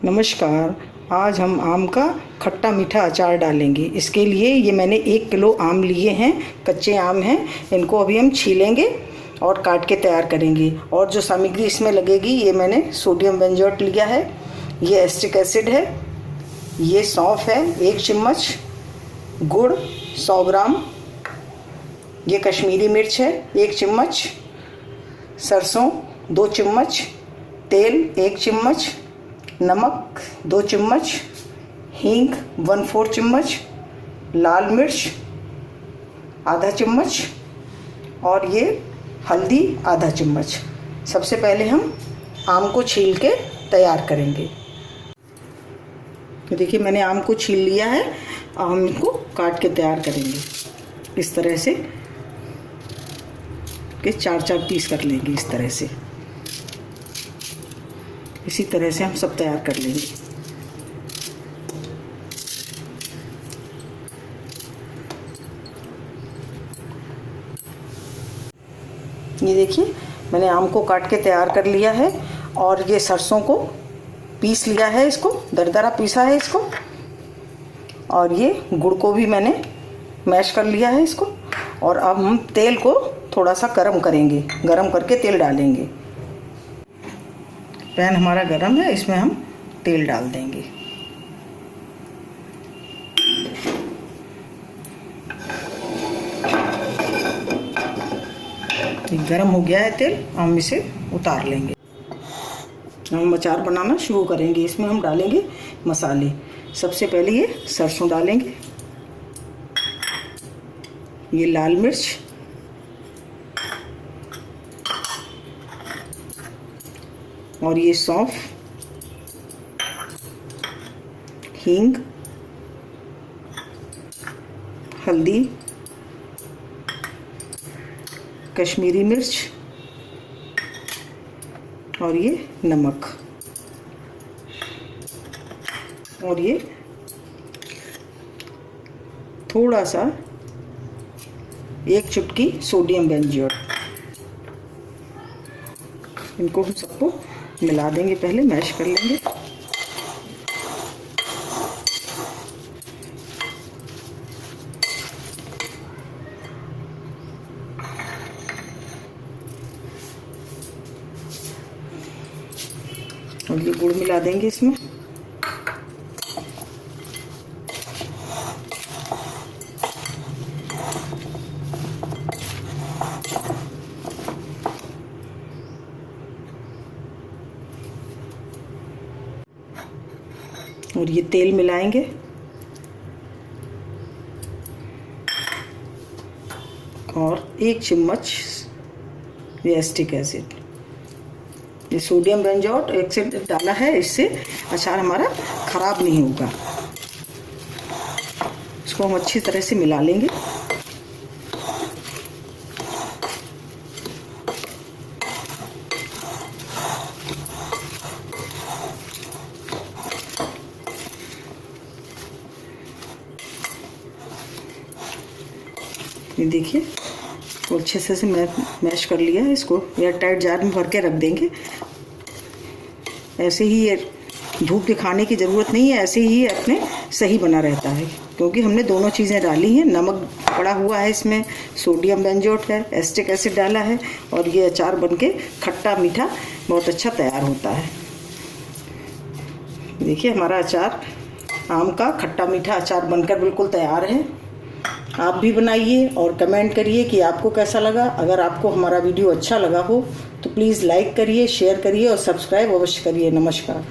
नमस्कार। आज हम आम का खट्टा मीठा अचार डालेंगे। इसके लिए ये मैंने 1 किलो आम लिए हैं, कच्चे आम हैं। इनको अभी हम छीलेंगे और काट के तैयार करेंगे। और जो सामग्री इसमें लगेगी, ये मैंने सोडियम बेंजोएट लिया है, ये एस्टिक एसिड है, ये सौंफ है 1 चम्मच, गुड़ 100 ग्राम, ये कश्मीरी मिर्च है 1 चम्मच, सरसों 2 चम्मच, तेल 1 चम्मच, नमक 2 चम्मच, हींग 1/4 चम्मच, लाल मिर्च आधा चम्मच और ये हल्दी आधा चम्मच। सबसे पहले हम आम को छील के तैयार करेंगे। तो देखिए मैंने आम को छील लिया है। अब हम इनको काट के तैयार करेंगे। इस तरह से के 4-4 पीस कर लेंगे। इस तरह से, इसी तरह से हम सब तैयार कर लेंगे। ये देखिए मैंने आम को काट के तैयार कर लिया है और ये सरसों को पीस लिया है, इसको दरदरा पीसा है इसको। और ये गुड़ को भी मैंने मैश कर लिया है इसको। और अब हम तेल को थोड़ा सा गरम करेंगे, गरम करके तेल डालेंगे। पैन हमारा गरम है, इसमें हम तेल डाल देंगे। गरम हो गया है तेल, हम इसे उतार लेंगे। हम अचार बनाना शुरू करेंगे। इसमें हम डालेंगे मसाले। सबसे पहले ये सरसों डालेंगे, ये लाल मिर्च, और ये सौंफ, हींग, हल्दी, कश्मीरी मिर्च और ये नमक, और ये थोड़ा सा 1 चुटकी सोडियम बेंजोएट। इनको हम सबको मिला देंगे, पहले मैश कर लेंगे। और ये गुड़ मिला देंगे इसमें। और ये तेल मिलाएंगे। और 1 चम्मच ये एस्टिक एसिड, ये सोडियम बेंजोएट एसिड डाला है, इससे अचार हमारा ख़राब नहीं होगा। इसको हम अच्छी तरह से मिला लेंगे। ये देखिए तो अच्छे से मैश कर लिया है। इसको एयर टाइट जार में भर के रख देंगे। ऐसे ही ये धूप दिखाने की ज़रूरत नहीं है, ऐसे ही अपने सही बना रहता है, क्योंकि हमने दोनों चीज़ें डाली हैं। नमक पड़ा हुआ है इसमें, सोडियम बेंजोएट है, एस्टिक एसिड डाला है, और ये अचार बनके खट्टा मीठा बहुत अच्छा तैयार होता है। देखिए हमारा अचार, आम का खट्टा मीठा अचार बनकर बिल्कुल तैयार है। आप भी बनाइए और कमेंट करिए कि आपको कैसा लगा। अगर आपको हमारा वीडियो अच्छा लगा हो तो प्लीज़ लाइक करिए, शेयर करिए और सब्सक्राइब अवश्य करिए। नमस्कार।